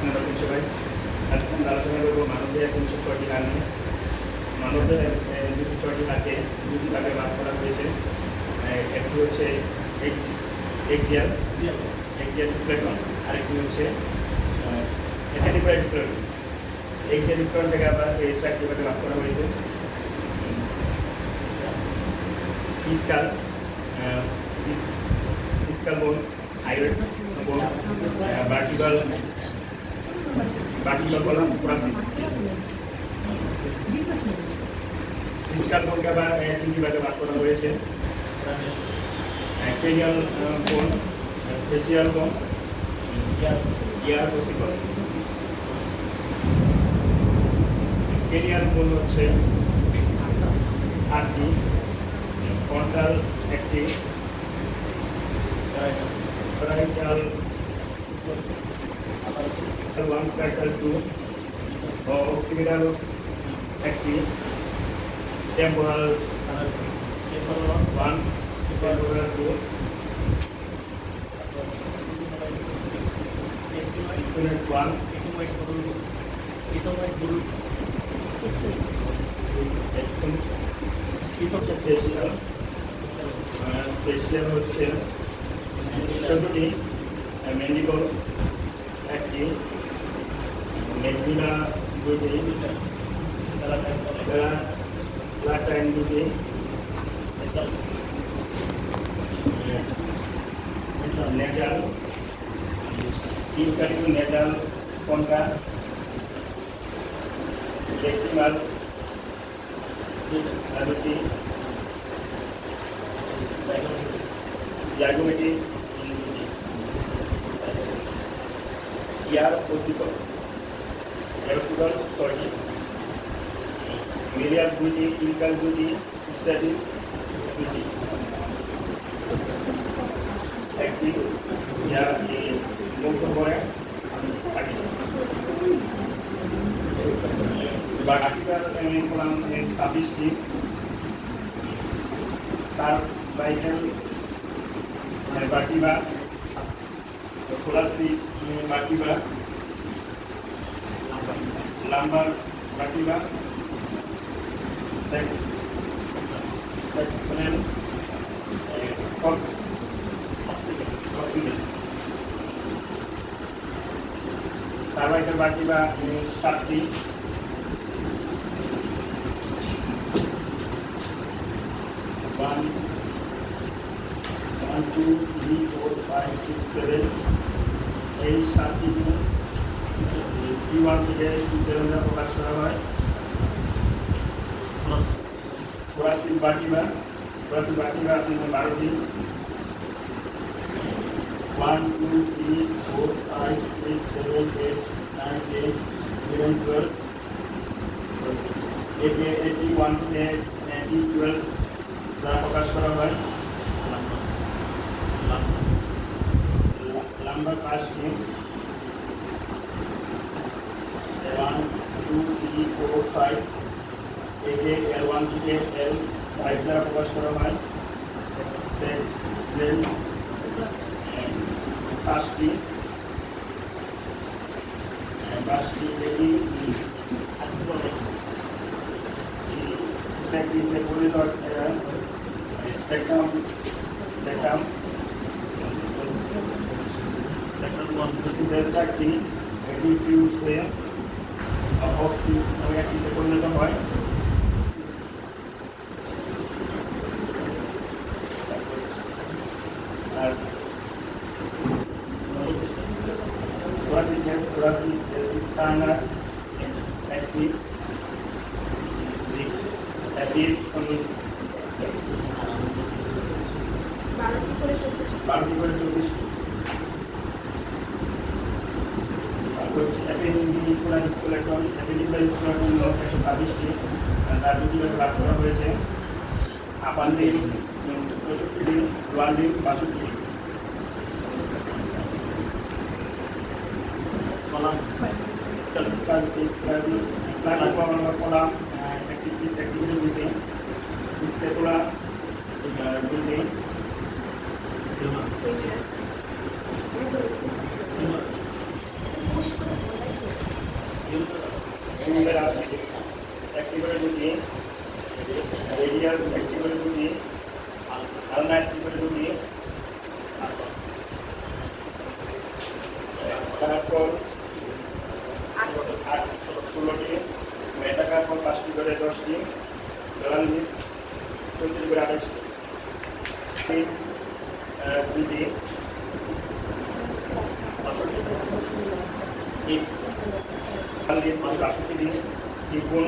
আমরা প্রিন্সিপাল আজকে আমরা আলোচনা করবো মানবদেহের 306টি হাড় নিয়ে। মানবদেহের 206টি হাড়কে দুটি ভাগে ভাগ করা হয়েছে। একটি হচ্ছে এক্সিয়াল স্কেলেটন, আরেকটি হচ্ছে অ্যান্টিপাইড স্কেলেটন। এক্সিয়াল স্কেলেটন থেকে আবার এই 4টি ভাগে ভাগ করা হয়েছে। স্কাল বোন, হাইওয়েড বোন, ভার্টিক্যাল কলাম, thoracic। স্কাল বোনকে আবার 3টি ভাগে ভাগ করা হয়েছে। ক্রেনিয়াল বোন, ফেসিয়াল বোন, ইয়ার ওসিকলস। ক্রেনিয়াল বোন হচ্ছে 8টি, ফ্রন্টাল 1টি, parietal 1, parietal 2, occipital 1টি, temporal 1, temporal 2, sphenoid 1, facial হচ্ছে 14টি, ম্যান্ডিবল 1টি, ম্যাক্সিলা 2টি, প্যালাটাইন 2টি, নেটাল 3টি, নেটাল কনকা, লেক্টিমাল 2টি, জাইগোমেটিক, ইয়ার ওসিকলস 6টি, মিলিয়াস 2টি, ইনকাল 2টি, স্ট্যাটিস 2টি, 1টি, ইয়ার মুক্ত করে ভার্টিক্যাল কলাম 26টি, cervical vertebra, thoracic vertebra, lumbar vertebra, sacral, coccygeal, cervical vertebra 7টি, one, 2, 3, 4, 5, 6, 7, এই 7টি C1 থেকে C7 প্রকাশ করা হয়। thoracic vertebra 12টি, 1, 2, 3, 4, 5, 6, 7, 8, 9, 10, 11, 12, 1 থেকে 12 দ্বারা প্রকাশ করা হয়। লাম্বার 5টি, 1, 2, 3, 4, 5, একে L1 থেকে L5 দ্বারা প্রকাশ করা হয়। সেক্রেল 5টি, এটি স্পেকট্রাম 4টি, এটি ফিউজ হয়ে অক্সিস নামে একটিতে পরিণত হয়। আর thoracic স্পাইনাল 1টি, 12টি করে 24টি, অ্যাপেন্ডিকুলার স্কেলেটন 126টি, তার 2টি ভাগে ভাগ করা হয়েছে। আপার লিম্ব 64টি, লোয়ার লিম্ব 62টি। কলাম কলাম 1টি, স্ক্যাপুলা 2টি, ফিঙ্গারাস একটি করে দুটি, রেডিয়াস একটি করে দুটি, আলনা একটি করে দুটি, তারপর 16টি, মেটাকার্পন 5টি করে 10টি, ডলামিস 34 করে 28টি, দুটি, ত্রিকোণ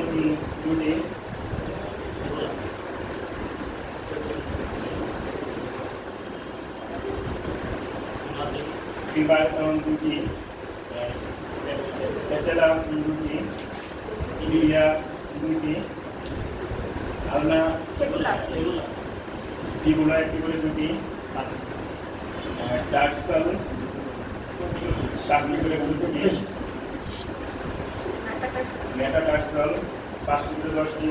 দুটি, দুটি, পেটেলা দুটি, ইলিয়া দুটি, আলনা টিগুলা একটি করে দুটি, টার্সাল 7টি করে দুটি, মেটাটার্সাল 5টি করে 10টি,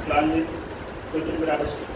প্লানিস 34 করে 28টি।